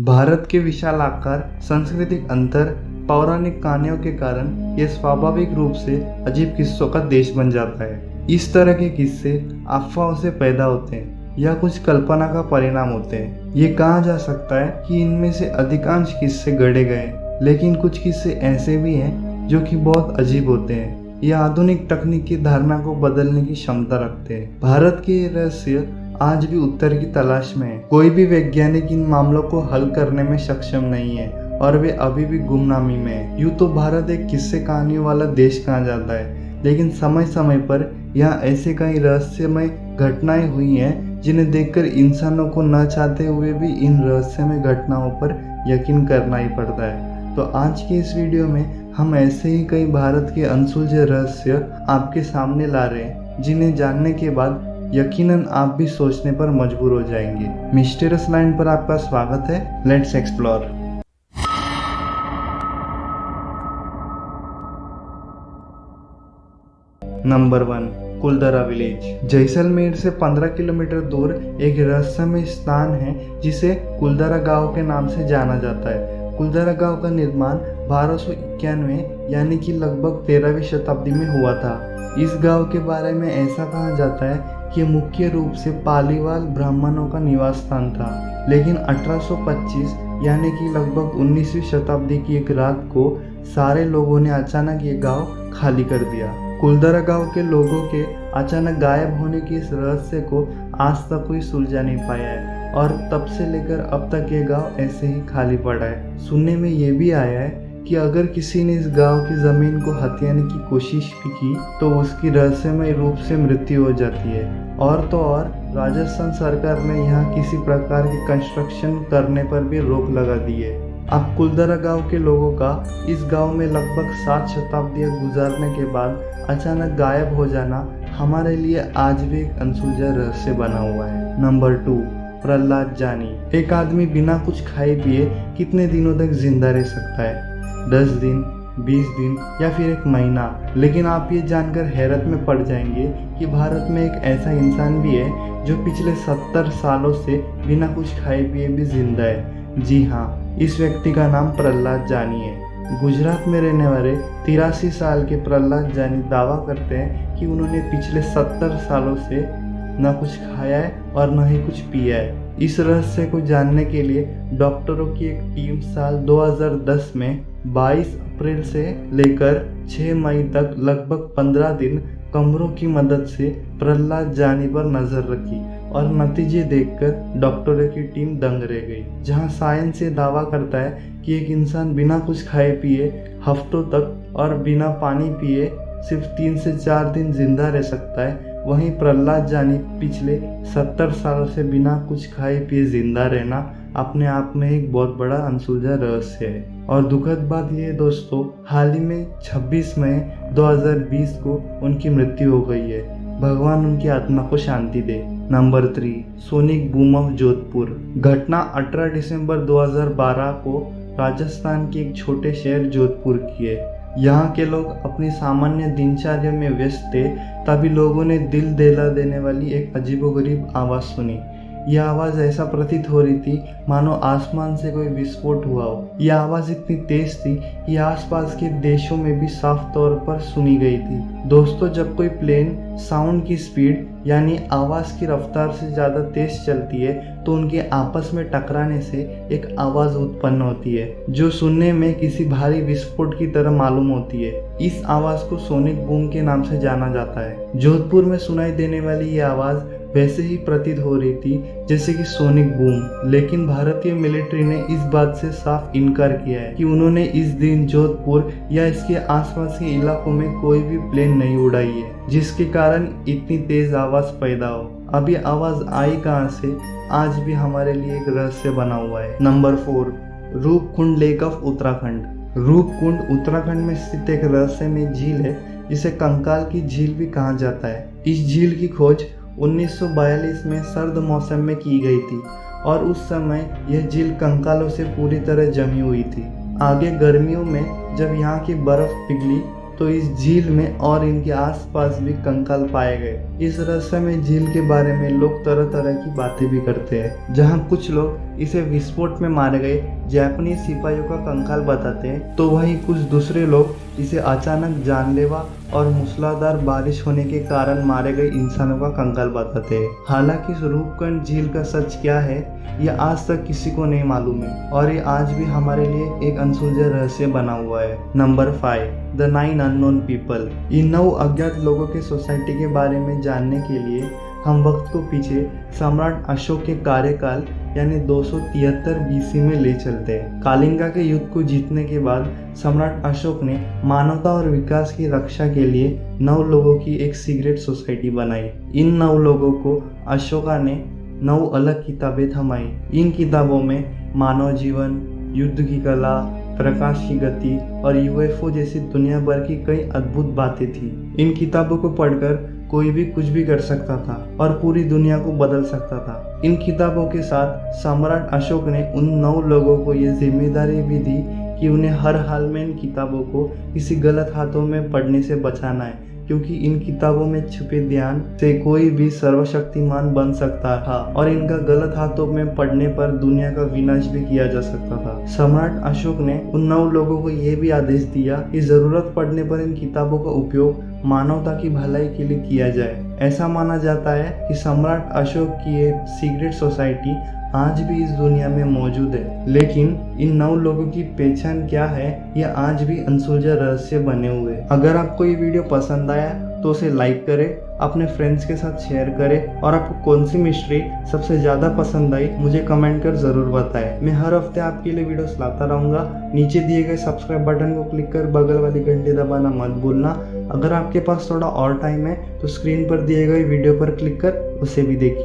भारत के विशाल आकार, सांस्कृतिक अंतर, पौराणिक कहानियों के कारण ये स्वाभाविक रूप से अजीब किस्सों का देश बन जाता है। इस तरह के किस्से अफवाहों से पैदा होते हैं या कुछ कल्पना का परिणाम होते हैं। ये कहा जा सकता है कि इनमें से अधिकांश किस्से गढ़े गए, लेकिन कुछ किस्से ऐसे भी हैं जो कि बहुत अजीब होते हैं या आधुनिक तकनीक की धारणा को बदलने की क्षमता रखते हैं। भारत के ये रहस्य आज भी उत्तर की तलाश में है। कोई भी वैज्ञानिक इन मामलों को हल करने में सक्षम नहीं है और वे अभी भी गुमनामी में है। यूँ तो भारत एक किस्से कहानियों वाला देश कहा जाता है, लेकिन समय समय पर यहाँ ऐसे कई रहस्यमय घटनाएं हुई हैं जिन्हें देखकर इंसानों को न चाहते हुए भी इन रहस्यमय घटनाओं पर यकीन करना ही पड़ता है। तो आज की इस वीडियो में हम ऐसे ही कई भारत के अनसुलझे रहस्य आपके सामने ला रहे हैं, जिन्हें जानने के बाद यकीनन आप भी सोचने पर मजबूर हो जाएंगे। मिस्टीरियस लैंड पर आपका स्वागत है। Let's explore. Number 1, Kuldhara village. Jaisalmer से 15 किलोमीटर दूर एक रहस्यमय स्थान है जिसे कुलधरा गांव के नाम से जाना जाता है। कुलधरा गांव का निर्माण 1291 यानी कि लगभग 13वीं शताब्दी में हुआ था। इस गांव के बारे में ऐसा कहा जाता है कि मुख्य रूप से पालीवाल ब्राह्मणों का निवास स्थान था, लेकिन 1825 यानी कि लगभग 19वीं शताब्दी की एक रात को सारे लोगों ने अचानक ये गांव खाली कर दिया। कुलधरा गांव के लोगों के अचानक गायब होने की इस रहस्य को आज तक कोई सुलझा नहीं पाया है और तब से लेकर अब तक ये गांव ऐसे ही खाली पड़ा है। सुनने में ये भी आया है कि अगर किसी ने इस गांव की जमीन को हथियाने की कोशिश भी की तो उसकी रहस्यमय रूप से मृत्यु हो जाती है। और तो और राजस्थान सरकार ने यहाँ किसी प्रकार की कंस्ट्रक्शन करने पर भी रोक लगा दी है। अब कुलधरा गांव के लोगों का इस गांव में लगभग 7 शताब्दियां गुजारने के बाद अचानक गायब हो जाना हमारे लिए आज भी एक अनसुलझा रहस्य बना हुआ है। नंबर 2, प्रहलाद जानी। एक आदमी बिना कुछ खाए पिए कितने दिनों तक जिंदा रह सकता है? 10 दिन, 20 दिन या फिर एक महीना? लेकिन आप ये जानकर हैरत में पड़ जाएंगे कि भारत में एक ऐसा इंसान भी है जो पिछले 70 सालों से बिना कुछ खाए पिए भी जिंदा है। जी हाँ, इस व्यक्ति का नाम प्रहलाद जानी है। गुजरात में रहने वाले 83 साल के प्रहलाद जानी दावा करते हैं कि उन्होंने पिछले 70 सालों से न कुछ खाया है और न ही कुछ पिया है। इस रहस्य को जानने के लिए डॉक्टरों की एक टीम साल 2010 में 22 अप्रैल से लेकर 6 मई तक लगभग 15 दिन कमरों की मदद से प्रहलाद जानी पर नजर रखी और नतीजे देखकर डॉक्टरों की टीम दंग रह गई। जहां साइंस ये दावा करता है कि एक इंसान बिना कुछ खाए पिए हफ्तों तक और बिना पानी पिए सिर्फ 3 से 4 दिन जिंदा रह सकता है, वहीं प्रहलाद जानी पिछले 70 सालों से बिना कुछ खाए पिए जिंदा रहना अपने आप में एक बहुत बड़ा अनसुलझा रहस्य है। और दुखद बात यह दोस्तों, हाल ही में 26 मई 2020 को उनकी मृत्यु हो गई है। भगवान उनकी आत्मा को शांति दे। Number 3, sonic boom of Jodhpur. घटना 18 दिसंबर 2012 को राजस्थान के एक छोटे शहर जोधपुर की है। यहाँ के लोग अपनी सामान्य दिनचर्या में व्यस्त थे, तभी लोगों ने दिल दहला देने वाली एक अजीबोगरीब आवाज़ सुनी। यह आवाज़ ऐसा प्रतीत हो रही थी मानो आसमान से कोई विस्फोट हुआ हो। यह आवाज़ इतनी तेज थी कि आसपास के देशों में भी साफ तौर पर सुनी गई थी। दोस्तों, जब कोई प्लेन साउंड की स्पीड यानी आवाज़ की रफ्तार से ज़्यादा तेज चलती है तो उनके आपस में टकराने से एक आवाज़ उत्पन्न होती है जो सुनने में किसी भारी विस्फोट की तरह मालूम होती है। इस आवाज़ को सोनिक बूम के नाम से जाना जाता है। जोधपुर में सुनाई देने वाली ये आवाज़ वैसे ही प्रतीत हो रही थी जैसे कि सोनिक बूम, लेकिन भारतीय मिलिट्री ने इस बात से साफ इनकार किया है कि उन्होंने इस दिन जोधपुर या इसके आसपास के इलाकों में कोई भी प्लेन नहीं उड़ाई है जिसके कारण इतनी तेज आवाज़ पैदा हो। अब ये आवाज़ आई कहाँ से, आज भी हमारे लिए एक रहस्य बना हुआ है। Number 4, Roopkund lake of Uttarakhand. Roopkund Uttarakhand में स्थित एक रहस्यमय झील है जिसे कंकाल की झील भी कहा जाता है। इस झील की खोज 1942 में सर्द मौसम में की गई थी और उस समय यह झील कंकालों से पूरी तरह जमी हुई थी। आगे गर्मियों में जब यहाँ की बर्फ पिघली तो इस झील में और इनके आसपास भी कंकाल पाए गए। इस रहस्यमय झील के बारे में लोग तरह तरह की बातें भी करते हैं। जहाँ कुछ लोग इसे विस्फोट में मारे गए जापानी सिपाहियों का कंकाल बताते हैं, तो वहीं कुछ दूसरे लोग इसे अचानक जानलेवा और मूसलाधार बारिश होने के कारण मारे गए इंसानों का कंकाल बताते हैं। हालांकि रूपकुंड झील का सच क्या है यह आज तक किसी को नहीं मालूम है और ये आज भी हमारे लिए एक अनसुलझा रहस्य बना हुआ है। Number 5, the 9 unknown people. इन 9 अज्ञात लोगों के सोसाइटी के बारे में जानने के लिए हम वक्त को पीछे सम्राट अशोक के कार्यकाल यानी 273 बीसी में ले चलते हैं। कालिंगा के युद्ध को जीतने के बाद सम्राट अशोक ने मानवता और विकास की रक्षा के लिए 9 लोगों की एक सीक्रेट सोसाइटी बनाई। इन 9 लोगों को अशोका ने 9 अलग किताबें थमाई। इन किताबों में मानव जीवन, युद्ध की कला, प्रकाश की गति और यूएफओ जैसी दुनिया भर की कई अद्भुत बातें थी। इन किताबों को पढ़कर कोई भी कुछ भी कर सकता था और पूरी दुनिया को बदल सकता था। इन किताबों के साथ सम्राट अशोक ने उन 9 लोगों को ये जिम्मेदारी भी दी कि उन्हें हर हाल में इन किताबों को किसी गलत हाथों में पढ़ने से बचाना है, क्योंकि इन किताबों में छुपे ध्यान से कोई भी सर्वशक्तिमान बन सकता था और इनका गलत हाथों में पढ़ने पर दुनिया का विनाश भी किया जा सकता था। सम्राट अशोक ने उन 9 लोगों को यह भी आदेश दिया कि जरूरत पड़ने पर इन किताबों का उपयोग मानवता की भलाई के लिए किया जाए। ऐसा माना जाता है कि सम्राट अशोक की ये सीक्रेट सोसाइटी आज भी इस दुनिया में मौजूद है, लेकिन इन 9 लोगों की पहचान क्या है यह आज भी अनसुलझा रहस्य बने हुए। अगर आपको ये वीडियो पसंद आया तो उसे लाइक करें, अपने फ्रेंड्स के साथ शेयर करें और आपको कौन सी मिस्ट्री सबसे ज़्यादा पसंद आई मुझे कमेंट कर ज़रूर बताएं। मैं हर हफ्ते आपके लिए वीडियोस लाता रहूँगा। नीचे दिए गए सब्सक्राइब बटन को क्लिक कर बगल वाली घंटी दबाना मत भूलना। अगर आपके पास थोड़ा और टाइम है तो स्क्रीन पर दिए गए वीडियो पर क्लिक कर उसे भी देखिए।